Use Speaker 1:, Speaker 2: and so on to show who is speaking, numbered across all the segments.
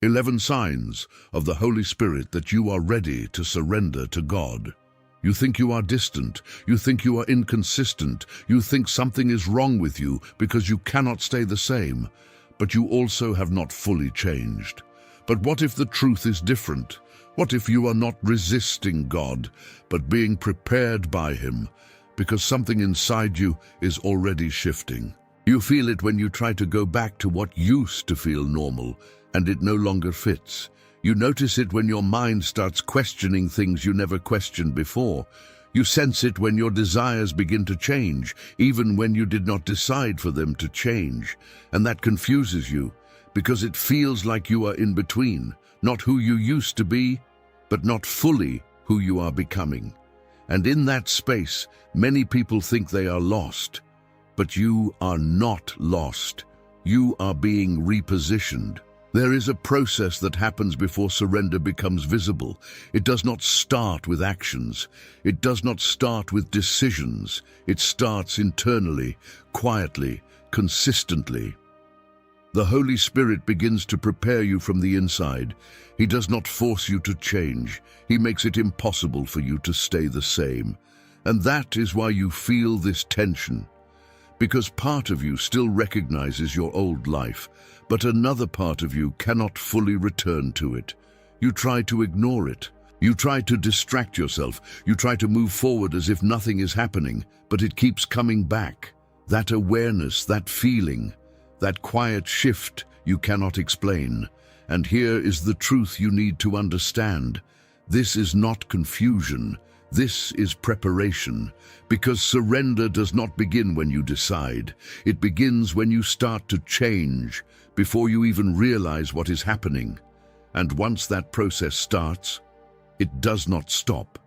Speaker 1: 11 signs of the Holy Spirit that you are ready to surrender to God. You think you are distant, you think you are inconsistent, you think something is wrong with you because you cannot stay the same, but you also have not fully changed. But what if the truth is different? What if you are not resisting God, but being prepared by Him, because something inside you is already shifting? You feel it when you try to go back to what used to feel normal, and it no longer fits. You notice it when your mind starts questioning things you never questioned before. You sense it when your desires begin to change, even when you did not decide for them to change. And that confuses you, because it feels like you are in between, not who you used to be, but not fully who you are becoming. And in that space, many people think they are lost. But you are not lost. You are being repositioned. There is a process that happens before surrender becomes visible. It does not start with actions. It does not start with decisions. It starts internally, quietly, consistently. The Holy Spirit begins to prepare you from the inside. He does not force you to change. He makes it impossible for you to stay the same. And that is why you feel this tension. Because part of you still recognizes your old life, but another part of you cannot fully return to it. You try to ignore it. You try to distract yourself. You try to move forward as if nothing is happening, but it keeps coming back. That awareness, that feeling, that quiet shift you cannot explain. And here is the truth you need to understand. This is not confusion. This is preparation, because surrender does not begin when you decide. It begins when you start to change, before you even realize what is happening. And once that process starts, it does not stop.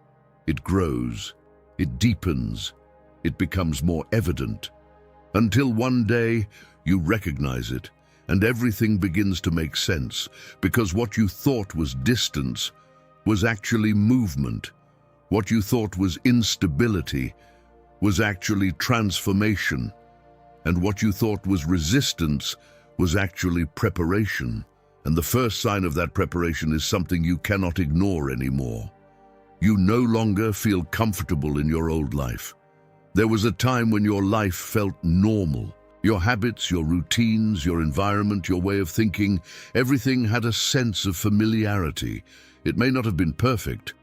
Speaker 1: It grows, it deepens, it becomes more evident, until one day you recognize it, and everything begins to make sense, because what you thought was distance was actually movement. What you thought was instability was actually transformation, and what you thought was resistance was actually preparation. And the first sign of that preparation is something you cannot ignore anymore. You no longer feel comfortable in your old life. There was a time when your life felt normal. Your habits, your routines, your environment, your way of thinking, everything had a sense of familiarity. It may not have been perfect,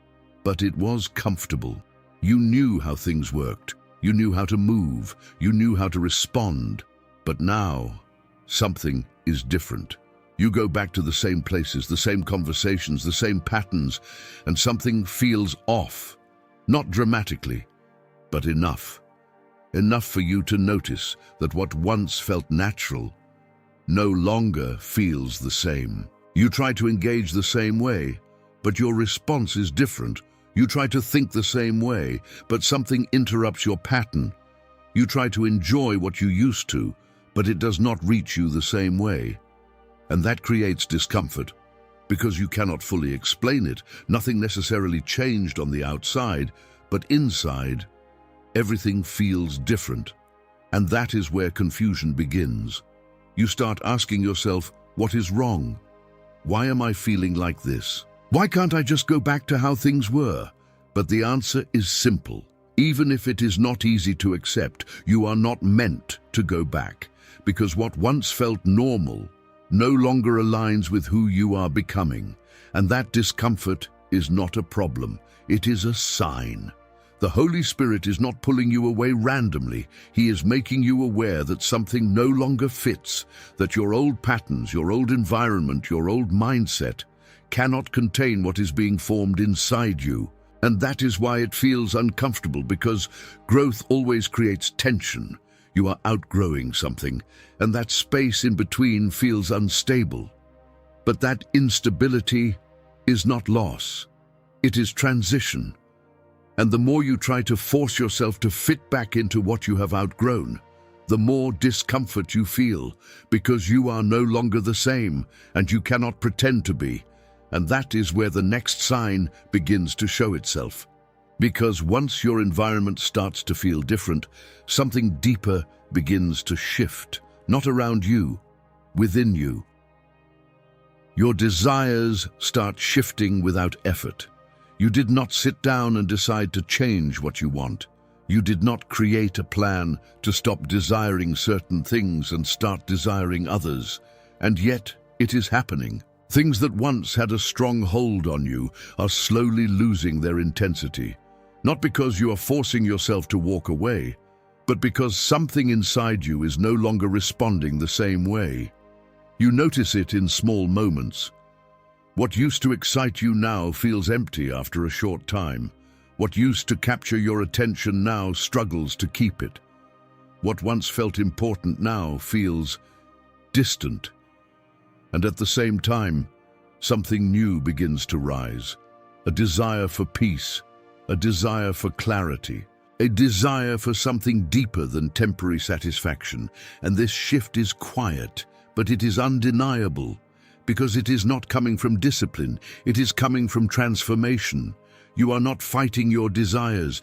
Speaker 1: but it was comfortable. You knew how things worked. You knew how to move. You knew how to respond. But now, something is different. You go back to the same places, the same conversations, the same patterns, and something feels off. Not dramatically, but enough. Enough for you to notice that what once felt natural no longer feels the same. You try to engage the same way, but your response is different. You try to think the same way, but something interrupts your pattern. You try to enjoy what you used to, but it does not reach you the same way. And that creates discomfort, because you cannot fully explain it. Nothing necessarily changed on the outside, but inside, everything feels different. And that is where confusion begins. You start asking yourself, what is wrong? Why am I feeling like this? Why can't I just go back to how things were? But the answer is simple. Even if it is not easy to accept, you are not meant to go back, because what once felt normal no longer aligns with who you are becoming. And that discomfort is not a problem. It is a sign. The Holy Spirit is not pulling you away randomly. He is making you aware that something no longer fits, that your old patterns, your old environment, your old mindset cannot contain what is being formed inside you. And that is why it feels uncomfortable, because growth always creates tension. You are outgrowing something, and that space in between feels unstable. But that instability is not loss. It is transition. And the more you try to force yourself to fit back into what you have outgrown, the more discomfort you feel, because you are no longer the same, and you cannot pretend to be. And that is where the next sign begins to show itself. Because once your environment starts to feel different, something deeper begins to shift, not around you, within you. Your desires start shifting without effort. You did not sit down and decide to change what you want. You did not create a plan to stop desiring certain things and start desiring others. And yet, it is happening. Things that once had a strong hold on you are slowly losing their intensity. Not because you are forcing yourself to walk away, but because something inside you is no longer responding the same way. You notice it in small moments. What used to excite you now feels empty after a short time. What used to capture your attention now struggles to keep it. What once felt important now feels distant. And at the same time, something new begins to rise. A desire for peace, a desire for clarity, a desire for something deeper than temporary satisfaction. And this shift is quiet, but it is undeniable, because it is not coming from discipline, it is coming from transformation. You are not fighting your desires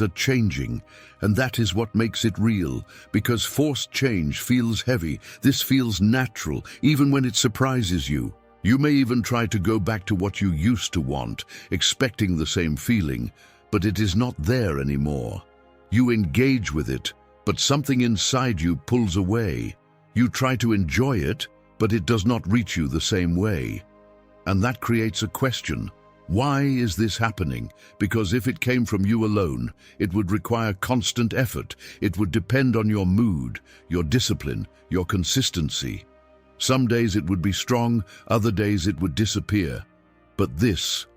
Speaker 1: are changing, and that is what makes it real, because forced change feels heavy. This feels natural, even when it surprises you. You may even try to go back to what you used to want, expecting the same feeling, but it is not there anymore. You engage with it, but something inside you pulls away. You try to enjoy it, but it does not reach you the same way. And that creates a question. Why is this happening? Because if it came from you alone, it would require constant effort. It would depend on your mood, your discipline, your consistency. Some days it would be strong, other days it would disappear. But this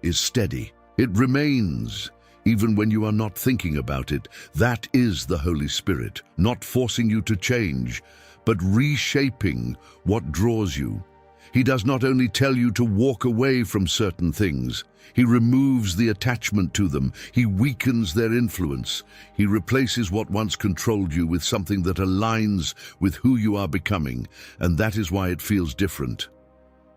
Speaker 1: is steady. It remains, even when you are not thinking about it. That is the Holy Spirit, not forcing you to change, but reshaping what draws you. He does not only tell you to walk away from certain things, he removes the attachment to them, he weakens their influence, he replaces what once controlled you with something that aligns with who you are becoming, and that is why it feels different.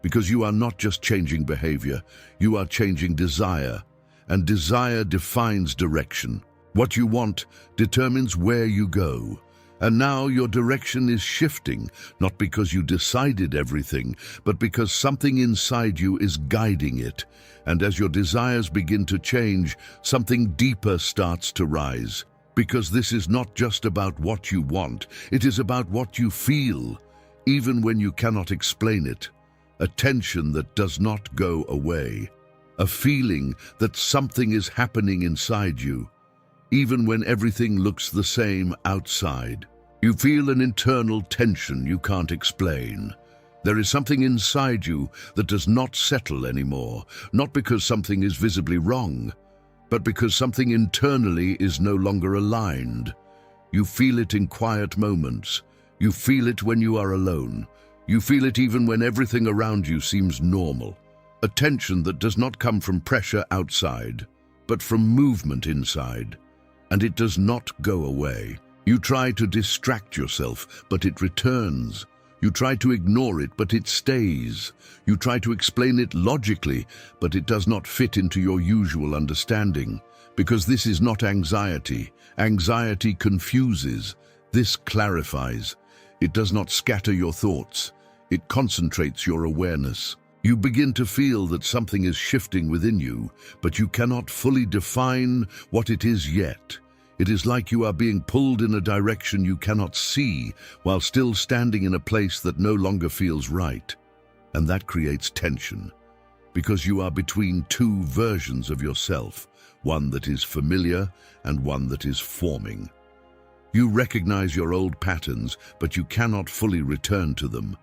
Speaker 1: Because you are not just changing behavior, you are changing desire, and desire defines direction. What you want determines where you go. And now your direction is shifting, not because you decided everything, but because something inside you is guiding it. And as your desires begin to change, something deeper starts to rise. Because this is not just about what you want, it is about what you feel, even when you cannot explain it. A tension that does not go away. A feeling that something is happening inside you, even when everything looks the same outside. You feel an internal tension you can't explain. There is something inside you that does not settle anymore, not because something is visibly wrong, but because something internally is no longer aligned. You feel it in quiet moments. You feel it when you are alone. You feel it even when everything around you seems normal. A tension that does not come from pressure outside, but from movement inside. And it does not go away. You try to distract yourself, but it returns. You try to ignore it, but it stays. You try to explain it logically, but it does not fit into your usual understanding. Because this is not anxiety. Anxiety confuses. This clarifies. It does not scatter your thoughts. It concentrates your awareness. You begin to feel that something is shifting within you, but you cannot fully define what it is yet. It is like you are being pulled in a direction you cannot see, while still standing in a place that no longer feels right. And that creates tension, because you are between two versions of yourself, one that is familiar and one that is forming. You recognize your old patterns, but you cannot fully return to them.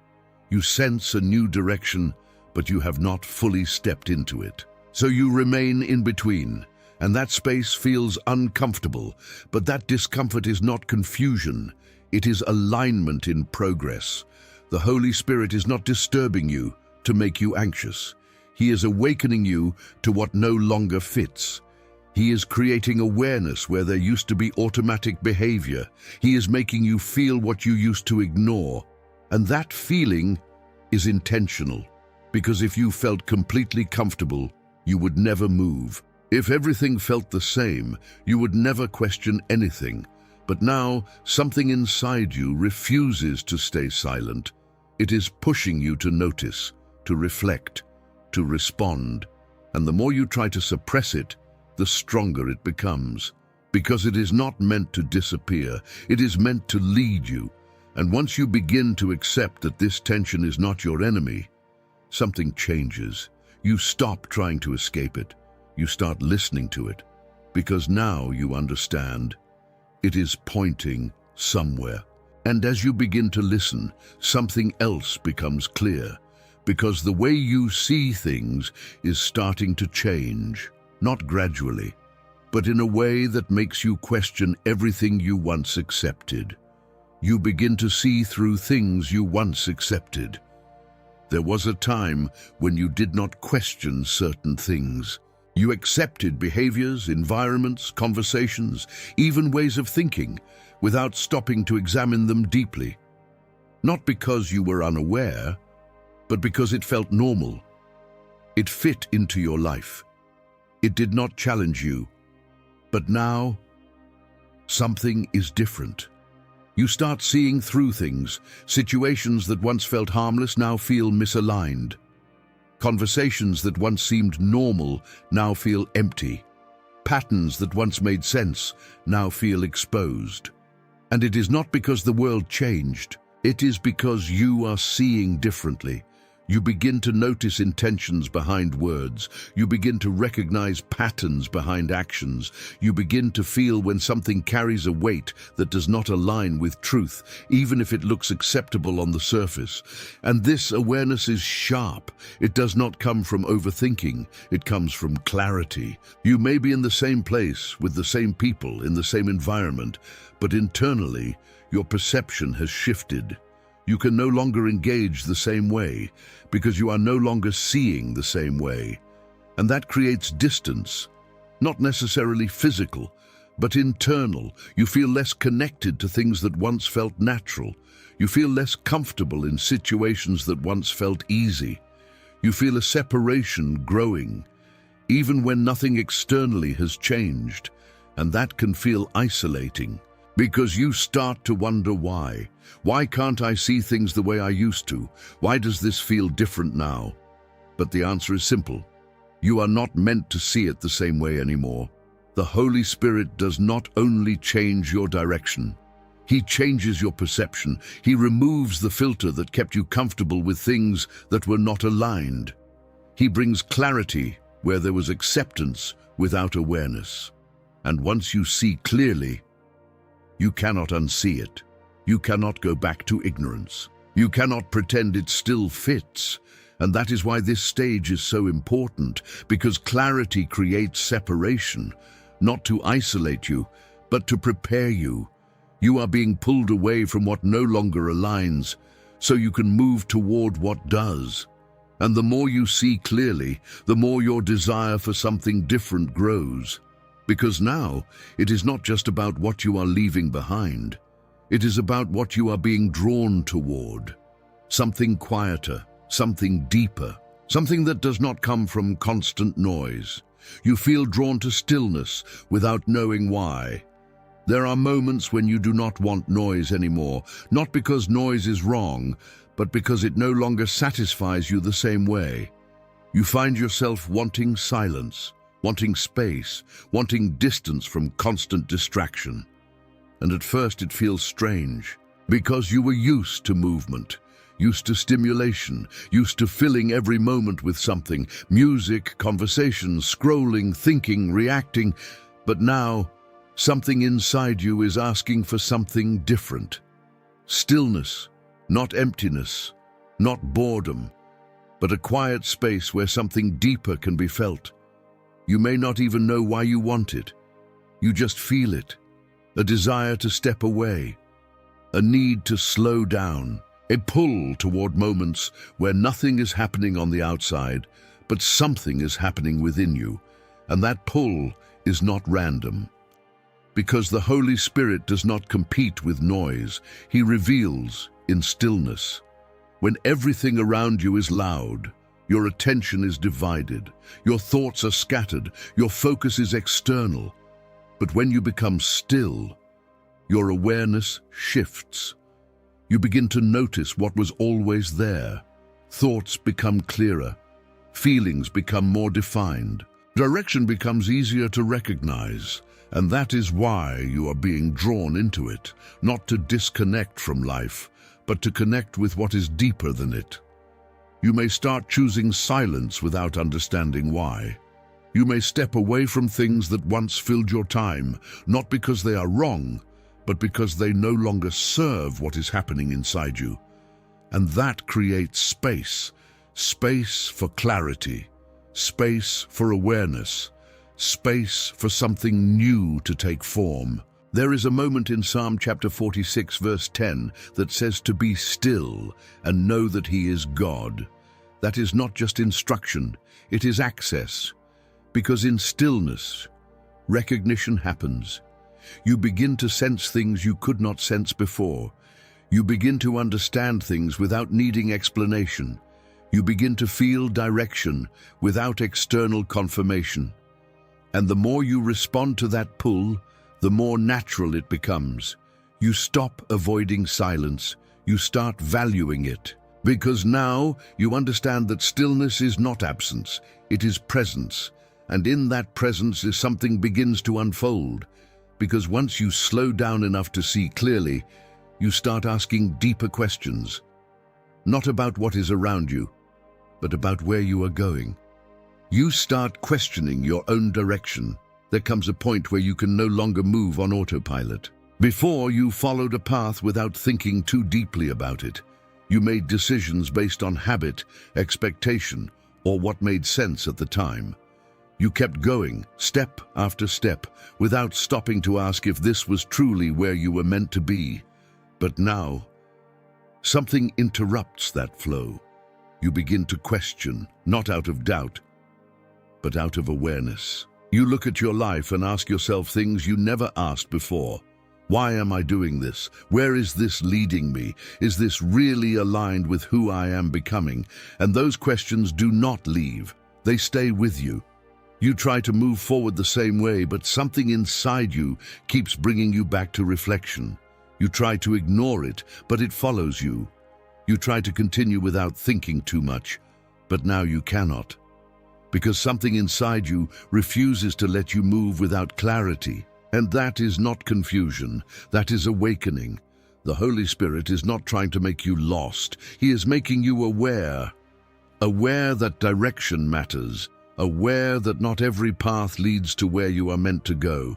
Speaker 1: You sense a new direction, but you have not fully stepped into it. So you remain in between. And that space feels uncomfortable, but that discomfort is not confusion. It is alignment in progress. The Holy Spirit is not disturbing you to make you anxious. He is awakening you to what no longer fits. He is creating awareness where there used to be automatic behavior. He is making you feel what you used to ignore. And that feeling is intentional, because if you felt completely comfortable, you would never move. If everything felt the same, you would never question anything. But now, something inside you refuses to stay silent. It is pushing you to notice, to reflect, to respond. And the more you try to suppress it, the stronger it becomes. Because it is not meant to disappear, it is meant to lead you. And once you begin to accept that this tension is not your enemy, something changes. You stop trying to escape it. You start listening to it. Because now you understand. It is pointing somewhere. And as you begin to listen, something else becomes clear. Because the way you see things is starting to change. Not gradually, but in a way that makes you question everything you once accepted. You begin to see through things you once accepted. There was a time when you did not question certain things. You accepted behaviors, environments, conversations, even ways of thinking, without stopping to examine them deeply. Not because you were unaware, but because it felt normal. It fit into your life. It did not challenge you. But now, something is different. You start seeing through things. Situations that once felt harmless now feel misaligned. Conversations that once seemed normal now feel empty. Patterns that once made sense now feel exposed. And it is not because the world changed. It is because you are seeing differently. You begin to notice intentions behind words. You begin to recognize patterns behind actions. You begin to feel when something carries a weight that does not align with truth, even if it looks acceptable on the surface. And this awareness is sharp. It does not come from overthinking. It comes from clarity. You may be in the same place, with the same people, in the same environment, but internally, your perception has shifted. You can no longer engage the same way because you are no longer seeing the same way. And that creates distance, not necessarily physical, but internal. You feel less connected to things that once felt natural. You feel less comfortable in situations that once felt easy. You feel a separation growing, even when nothing externally has changed. And that can feel isolating. Because you start to wonder why. Why can't I see things the way I used to? Why does this feel different now? But the answer is simple. You are not meant to see it the same way anymore. The Holy Spirit does not only change your direction. He changes your perception. He removes the filter that kept you comfortable with things that were not aligned. He brings clarity where there was acceptance without awareness. And once you see clearly, you cannot unsee it. You cannot go back to ignorance. You cannot pretend it still fits. And that is why this stage is so important, because clarity creates separation, not to isolate you, but to prepare you. You are being pulled away from what no longer aligns, so you can move toward what does. And the more you see clearly, the more your desire for something different grows. Because now, it is not just about what you are leaving behind. It is about what you are being drawn toward. Something quieter, something deeper, something that does not come from constant noise. You feel drawn to stillness without knowing why. There are moments when you do not want noise anymore, not because noise is wrong, but because it no longer satisfies you the same way. You find yourself wanting silence, wanting space, wanting distance from constant distraction. And at first it feels strange, because you were used to movement, used to stimulation, used to filling every moment with something, music, conversations, scrolling, thinking, reacting. But now, something inside you is asking for something different. Stillness, not emptiness, not boredom, but a quiet space where something deeper can be felt. You may not even know why you want it. You just feel it. A desire to step away. A need to slow down. A pull toward moments where nothing is happening on the outside, but something is happening within you. And that pull is not random. Because the Holy Spirit does not compete with noise. He reveals in stillness. When everything around you is loud, your attention is divided, your thoughts are scattered, your focus is external. But when you become still, your awareness shifts. You begin to notice what was always there. Thoughts become clearer. Feelings become more defined. Direction becomes easier to recognize. And that is why you are being drawn into it, not to disconnect from life, but to connect with what is deeper than it. You may start choosing silence without understanding why. You may step away from things that once filled your time, not because they are wrong, but because they no longer serve what is happening inside you. And that creates space. Space for clarity, space for awareness, space for something new to take form. There is a moment in Psalm chapter 46 verse 10 that says to be still and know that He is God. That is not just instruction, it is access. Because in stillness, recognition happens. You begin to sense things you could not sense before. You begin to understand things without needing explanation. You begin to feel direction without external confirmation. And the more you respond to that pull, the more natural it becomes. You stop avoiding silence. You start valuing it. Because now you understand that stillness is not absence, it is presence. And in that presence is something begins to unfold. Because once you slow down enough to see clearly, you start asking deeper questions. Not about what is around you, but about where you are going. You start questioning your own direction. There comes a point where you can no longer move on autopilot. Before, you followed a path without thinking too deeply about it. You made decisions based on habit, expectation, or what made sense at the time. You kept going, step after step, without stopping to ask if this was truly where you were meant to be. But now, something interrupts that flow. You begin to question, not out of doubt, but out of awareness. You look at your life and ask yourself things you never asked before. Why am I doing this? Where is this leading me? Is this really aligned with who I am becoming? And those questions do not leave. They stay with you. You try to move forward the same way, but something inside you keeps bringing you back to reflection. You try to ignore it, but it follows you. You try to continue without thinking too much, but now you cannot. Because something inside you refuses to let you move without clarity. And that is not confusion, that is awakening. The Holy Spirit is not trying to make you lost. He is making you aware. Aware that direction matters. Aware that not every path leads to where you are meant to go.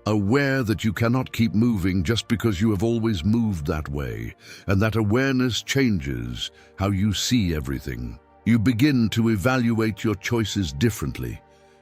Speaker 1: Aware that you cannot keep moving just because you have always moved that way. And that awareness changes how you see everything. You begin to evaluate your choices differently.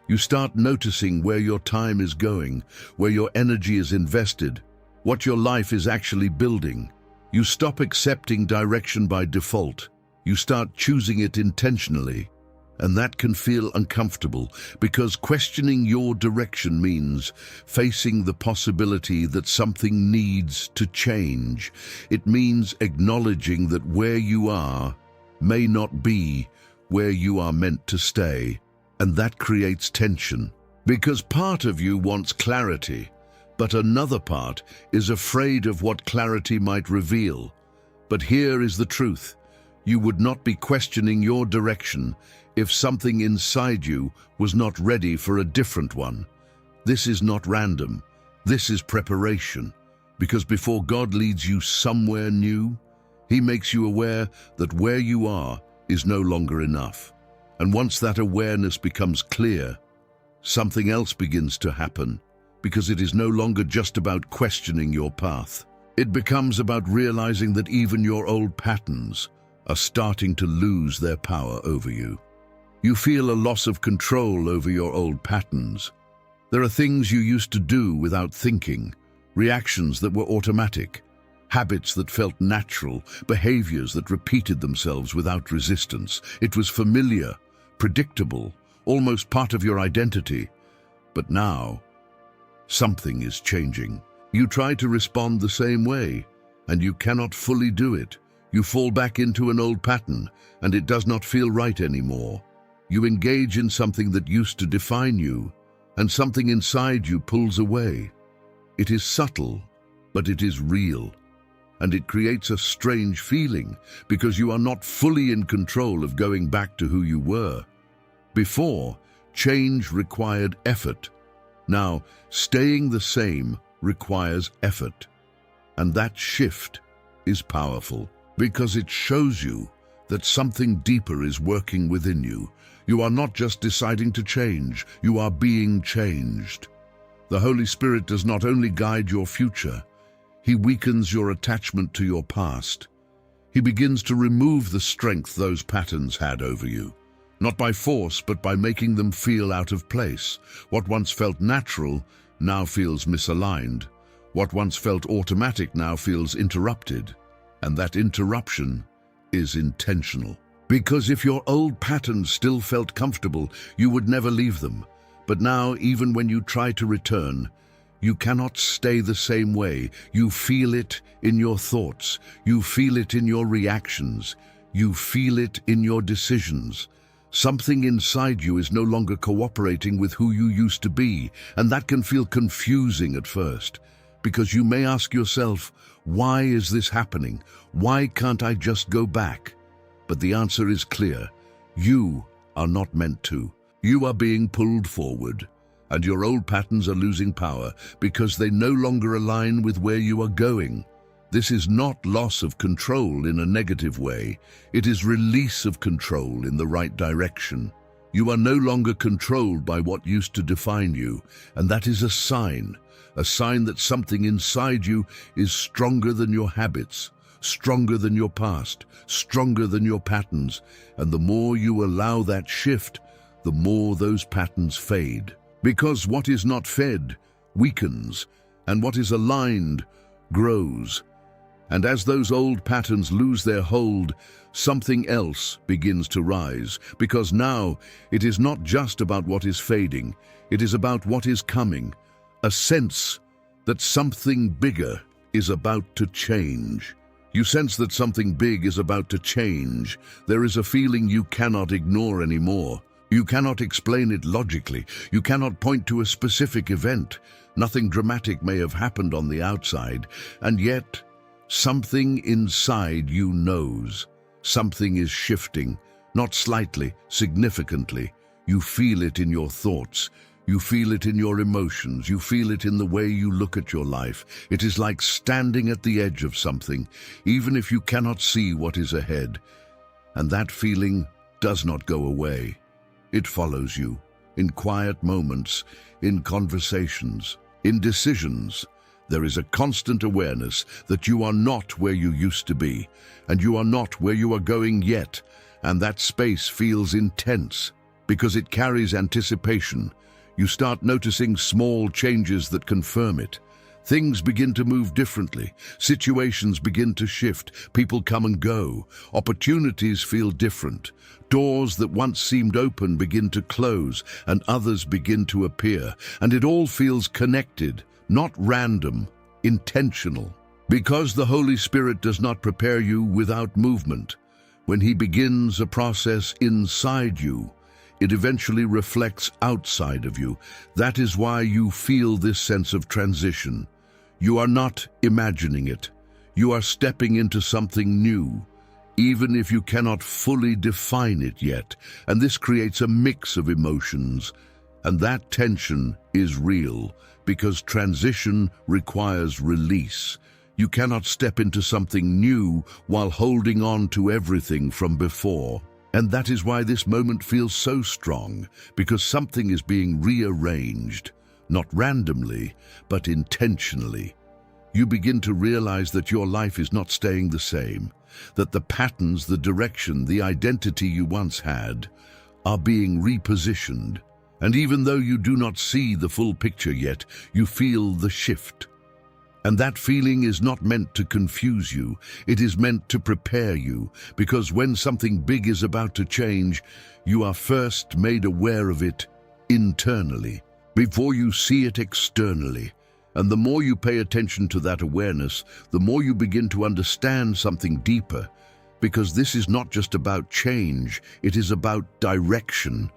Speaker 1: You start noticing where your time is going, where your energy is invested, what your life is actually building. You stop accepting direction by default. You start choosing it intentionally. And that can feel uncomfortable because questioning your direction means facing the possibility that something needs to change. It means acknowledging that where you are may not be where you are meant to stay. And that creates tension because part of you wants clarity, but another part is afraid of what clarity might reveal. But here is the truth. You would not be questioning your direction if something inside you was not ready for a different one. This is not random. This is preparation. Because before God leads you somewhere new, He makes you aware that where you are is no longer enough. And once that awareness becomes clear, something else begins to happen, because it is no longer just about questioning your path. It becomes about realizing that even your old patterns are starting to lose their power over you. You feel a loss of control over your old patterns. There are things you used to do without thinking, reactions that were automatic, habits that felt natural, behaviors that repeated themselves without resistance. It was familiar, predictable, almost part of your identity. But now, something is changing. You try to respond the same way, and you cannot fully do it. You fall back into an old pattern, and it does not feel right anymore. You engage in something that used to define you, and something inside you pulls away. It is subtle, but it is real. and it creates a strange feeling because you are not fully in control of going back to who you were. Before, change required effort. Now, staying the same requires effort. And that shift is powerful because it shows you that something deeper is working within you. You are not just deciding to change, you are being changed. The Holy Spirit does not only guide your future, He weakens your attachment to your past. He begins to remove the strength those patterns had over you, not by force, but by making them feel out of place. What once felt natural now feels misaligned. What once felt automatic now feels interrupted. And that interruption is intentional. Because if your old patterns still felt comfortable, you would never leave them. But now, even when you try to return, you cannot stay the same way. You feel it in your thoughts. You feel it in your reactions. You feel it in your decisions. Something inside you is no longer cooperating with who you used to be, and that can feel confusing at first. Because you may ask yourself, why is this happening? Why can't I just go back? But the answer is clear. You are not meant to. You are being pulled forward, and your old patterns are losing power because they no longer align with where you are going. This is not loss of control in a negative way. It is release of control in the right direction. You are no longer controlled by what used to define you, and that is a sign that something inside you is stronger than your habits, stronger than your past, stronger than your patterns. And the more you allow that shift, the more those patterns fade. Because what is not fed weakens, and what is aligned grows. And as those old patterns lose their hold, something else begins to rise. Because now it is not just about what is fading, it is about what is coming. A sense that something bigger is about to change. You sense that something big is about to change. There is a feeling you cannot ignore anymore. You cannot explain it logically. You cannot point to a specific event. Nothing dramatic may have happened on the outside, and yet something inside you knows. Something is shifting, not slightly, significantly. You feel it in your thoughts. You feel it in your emotions. You feel it in the way you look at your life. It is like standing at the edge of something, even if you cannot see what is ahead. And that feeling does not go away. It follows you in quiet moments, in conversations, in decisions. There is a constant awareness that you are not where you used to be, and you are not where you are going yet. And that space feels intense because it carries anticipation. You start noticing small changes that confirm it. Things begin to move differently. Situations begin to shift. People come and go. Opportunities feel different. Doors that once seemed open begin to close, and others begin to appear. And it all feels connected, not random, intentional. Because the Holy Spirit does not prepare you without movement. When He begins a process inside you, it eventually reflects outside of you. That is why you feel this sense of transition. You are not imagining it. You are stepping into something new, even if you cannot fully define it yet. And this creates a mix of emotions. And that tension is real, because transition requires release. You cannot step into something new while holding on to everything from before. And that is why this moment feels so strong, because something is being rearranged, not randomly, but intentionally. You begin to realize that your life is not staying the same, that the patterns, the direction, the identity you once had are being repositioned. And even though you do not see the full picture yet, you feel the shift. And that feeling is not meant to confuse you. It is meant to prepare you, because when something big is about to change, you are first made aware of it internally, before you see it externally. And the more you pay attention to that awareness, the more you begin to understand something deeper, because this is not just about change, it is about direction.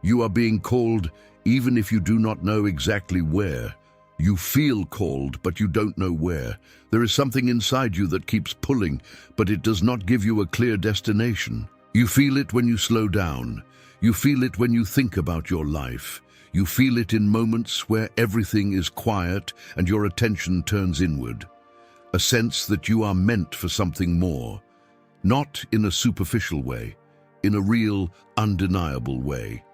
Speaker 1: You are being called even if you do not know exactly where. You feel called, but you don't know where. There is something inside you that keeps pulling, but it does not give you a clear destination. You feel it when you slow down. You feel it when you think about your life. You feel it in moments where everything is quiet and your attention turns inward. A sense that you are meant for something more. Not in a superficial way, in a real, undeniable way.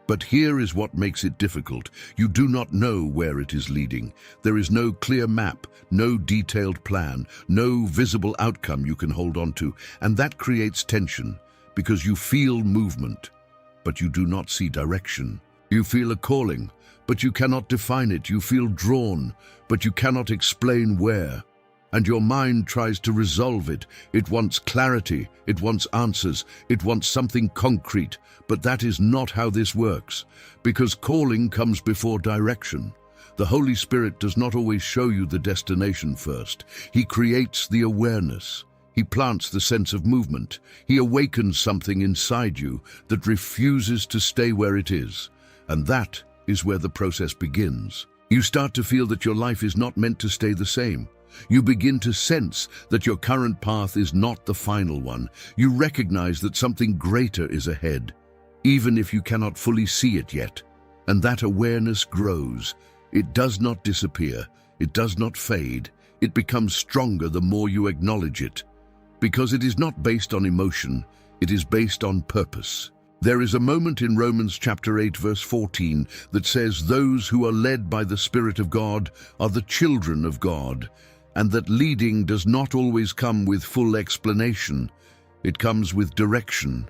Speaker 1: But here is what makes it difficult. You do not know where it is leading. There is no clear map, no detailed plan, no visible outcome you can hold on to. And that creates tension, because you feel movement, but you do not see direction. You feel a calling, but you cannot define it. You feel drawn, but you cannot explain where. And your mind tries to resolve it. It wants clarity, it wants answers, it wants something concrete. But that is not how this works, because calling comes before direction. The Holy Spirit does not always show you the destination first. He creates the awareness. He plants the sense of movement. He awakens something inside you that refuses to stay where it is. And that is where the process begins. You start to feel that your life is not meant to stay the same. You begin to sense that your current path is not the final one. You recognize that something greater is ahead, even if you cannot fully see it yet. And that awareness grows. It does not disappear. It does not fade. It becomes stronger the more you acknowledge it. Because it is not based on emotion, it is based on purpose. There is a moment in Romans chapter 8 verse 14 that says, "Those who are led by the Spirit of God are the children of God," and that leading does not always come with full explanation. It comes with direction,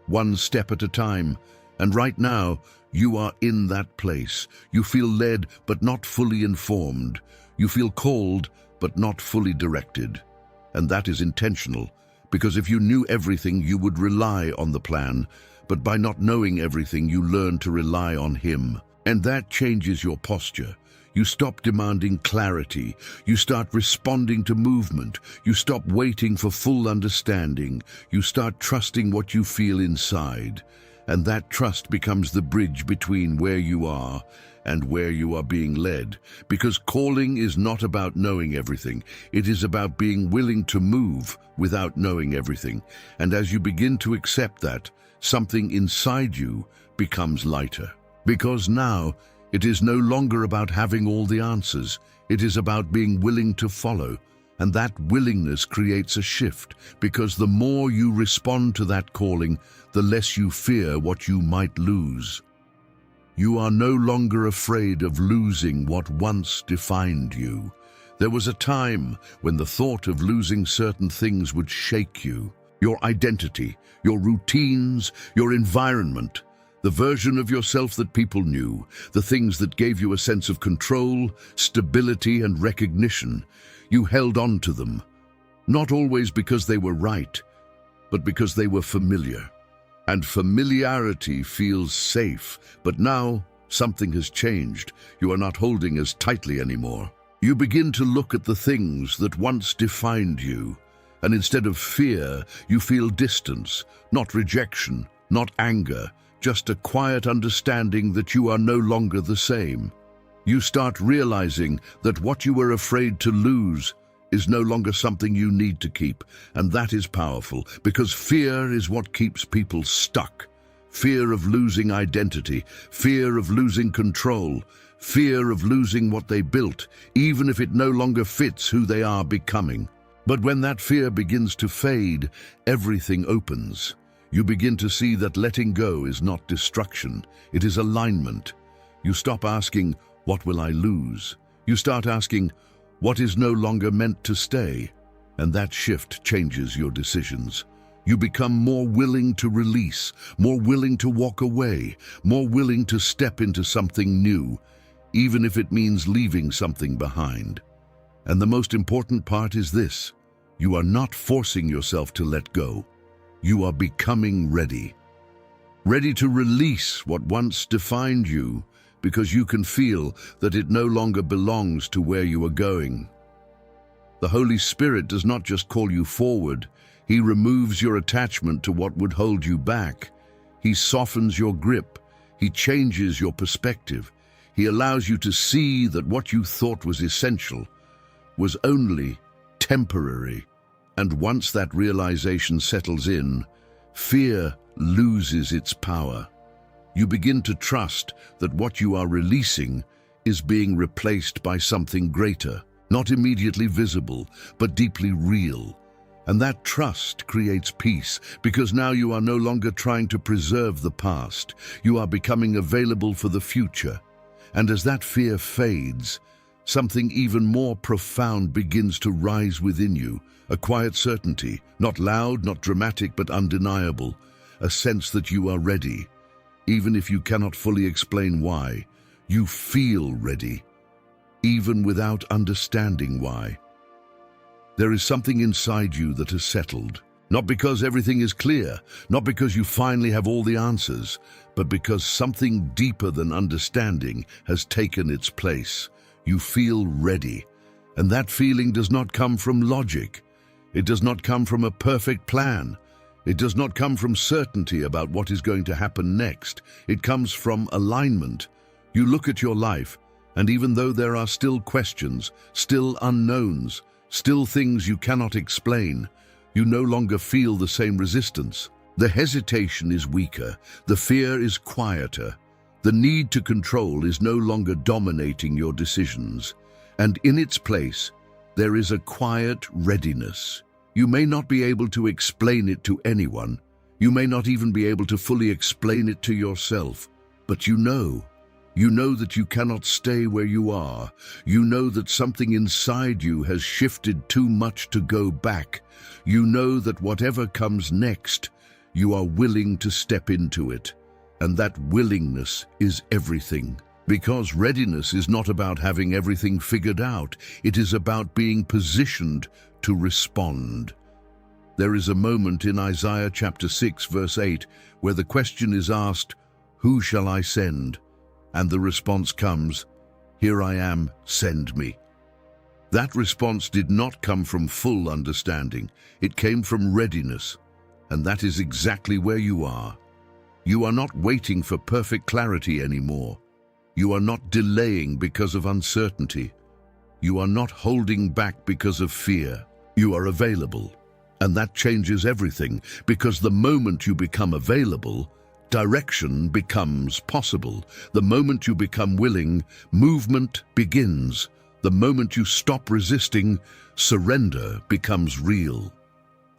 Speaker 1: one step at a time. And right now, you are in that place. You feel led but not fully informed. You feel called but not fully directed. And that is intentional, because if you knew everything, you would rely on the plan. But by not knowing everything, you learn to rely on Him. And that changes your posture. You stop demanding clarity. You start responding to movement. You stop waiting for full understanding. You start trusting what you feel inside. And that trust becomes the bridge between where you are and where you are being led. Because calling is not about knowing everything. It is about being willing to move without knowing everything. And as you begin to accept that, something inside you becomes lighter. Because now, it is no longer about having all the answers. It is about being willing to follow. And that willingness creates a shift, because the more you respond to that calling, the less you fear what you might lose. You are no longer afraid of losing what once defined you. There was a time when the thought of losing certain things would shake you. Your identity, your routines, your environment, the version of yourself that people knew, the things that gave you a sense of control, stability, and recognition. You held on to them, not always because they were right, but because they were familiar. And familiarity feels safe, but now something has changed. You are not holding as tightly anymore. You begin to look at the things that once defined you, and instead of fear, you feel distance, not rejection, not anger, just a quiet understanding that you are no longer the same. You start realizing that what you were afraid to lose is no longer something you need to keep, and that is powerful, because fear is what keeps people stuck. Fear of losing identity, fear of losing control, fear of losing what they built, even if it no longer fits who they are becoming. But when that fear begins to fade, everything opens. You begin to see that letting go is not destruction, it is alignment. You stop asking, "What will I lose?" You start asking, "What is no longer meant to stay?" And that shift changes your decisions. You become more willing to release, more willing to walk away, more willing to step into something new, even if it means leaving something behind. And the most important part is this: you are not forcing yourself to let go. You are becoming ready. Ready to release what once defined you, because you can feel that it no longer belongs to where you are going. The Holy Spirit does not just call you forward. He removes your attachment to what would hold you back. He softens your grip. He changes your perspective. He allows you to see that what you thought was essential was only temporary. And once that realization settles in, fear loses its power. You begin to trust that what you are releasing is being replaced by something greater, not immediately visible, but deeply real. And that trust creates peace, because now you are no longer trying to preserve the past. You are becoming available for the future. And as that fear fades, something even more profound begins to rise within you, a quiet certainty, not loud, not dramatic, but undeniable, a sense that you are ready. Even if you cannot fully explain why, you feel ready, even without understanding why. There is something inside you that has settled, not because everything is clear, not because you finally have all the answers, but because something deeper than understanding has taken its place. You feel ready, and that feeling does not come from logic. It does not come from a perfect plan. It does not come from certainty about what is going to happen next. It comes from alignment. You look at your life, and even though there are still questions, still unknowns, still things you cannot explain, you no longer feel the same resistance. The hesitation is weaker, the fear is quieter, the need to control is no longer dominating your decisions, and in its place, there is a quiet readiness. You may not be able to explain it to anyone, you may not even be able to fully explain it to yourself, but you know that you cannot stay where you are. You know that something inside you has shifted too much to go back. You know that whatever comes next, you are willing to step into it. And that willingness is everything. Because readiness is not about having everything figured out. It is about being positioned to respond. There is a moment in Isaiah chapter 6, verse 8, where the question is asked, "Who shall I send?" And the response comes, "Here I am, send me." That response did not come from full understanding. It came from readiness. And that is exactly where you are. You are not waiting for perfect clarity anymore. You are not delaying because of uncertainty. You are not holding back because of fear. You are available. And that changes everything, because the moment you become available, direction becomes possible. The moment you become willing, movement begins. The moment you stop resisting, surrender becomes real.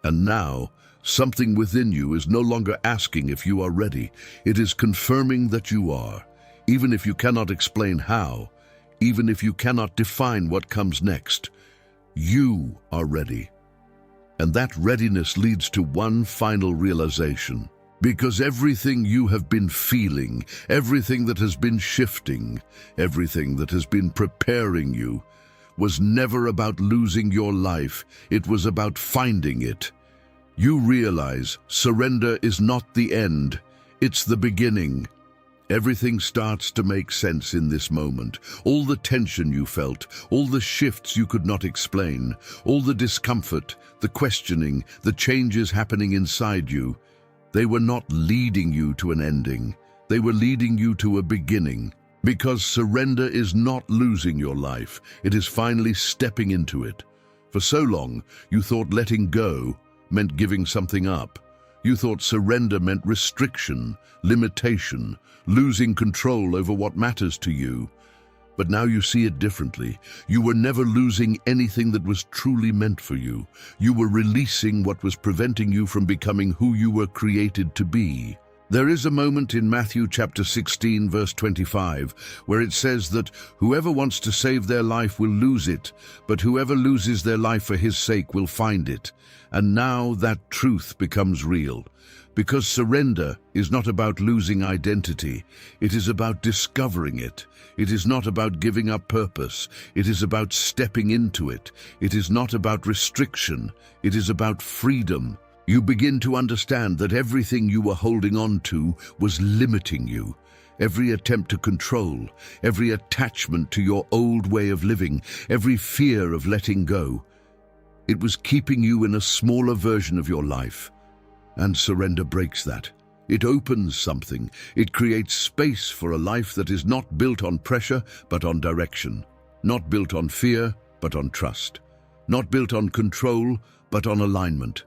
Speaker 1: And now, something within you is no longer asking if you are ready. It is confirming that you are, even if you cannot explain how, even if you cannot define what comes next. You are ready. And that readiness leads to one final realization. Because everything you have been feeling, everything that has been shifting, everything that has been preparing you, was never about losing your life. It was about finding it. You realize surrender is not the end, it's the beginning. Everything starts to make sense in this moment. All the tension you felt, all the shifts you could not explain, all the discomfort, the questioning, the changes happening inside you, they were not leading you to an ending. They were leading you to a beginning. Because surrender is not losing your life. It is finally stepping into it. For so long, you thought letting go meant giving something up. You thought surrender meant restriction, limitation, losing control over what matters to you. But now you see it differently. You were never losing anything that was truly meant for you. You were releasing what was preventing you from becoming who you were created to be. There is a moment in Matthew chapter 16, verse 25, where it says that whoever wants to save their life will lose it, but whoever loses their life for his sake will find it. And now that truth becomes real. Because surrender is not about losing identity. It is about discovering it. It is not about giving up purpose. It is about stepping into it. It is not about restriction. It is about freedom. You begin to understand that everything you were holding on to was limiting you. Every attempt to control, every attachment to your old way of living, every fear of letting go, it was keeping you in a smaller version of your life. And surrender breaks that. It opens something. It creates space for a life that is not built on pressure, but on direction. Not built on fear, but on trust. Not built on control, but on alignment.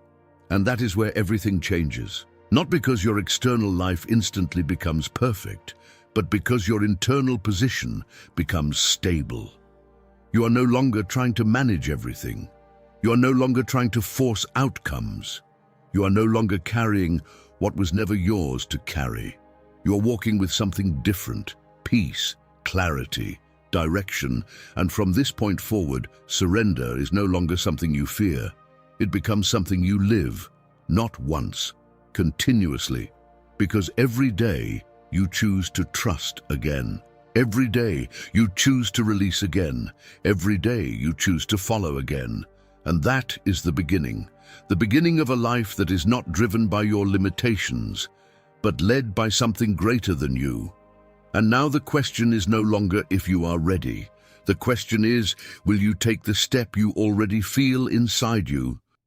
Speaker 1: And that is where everything changes. Not because your external life instantly becomes perfect, but because your internal position becomes stable. You are no longer trying to manage everything. You are no longer trying to force outcomes. You are no longer carrying what was never yours to carry. You are walking with something different: peace, clarity, direction, and from this point forward, surrender is no longer something you fear. It becomes something you live, not once, continuously, because every day you choose to trust again. Every day you choose to release again. Every day you choose to follow again. And that is the beginning of a life that is not driven by your limitations, but led by something greater than you. And now the question is no longer if you are ready. The question is, will you take the step you already feel inside you?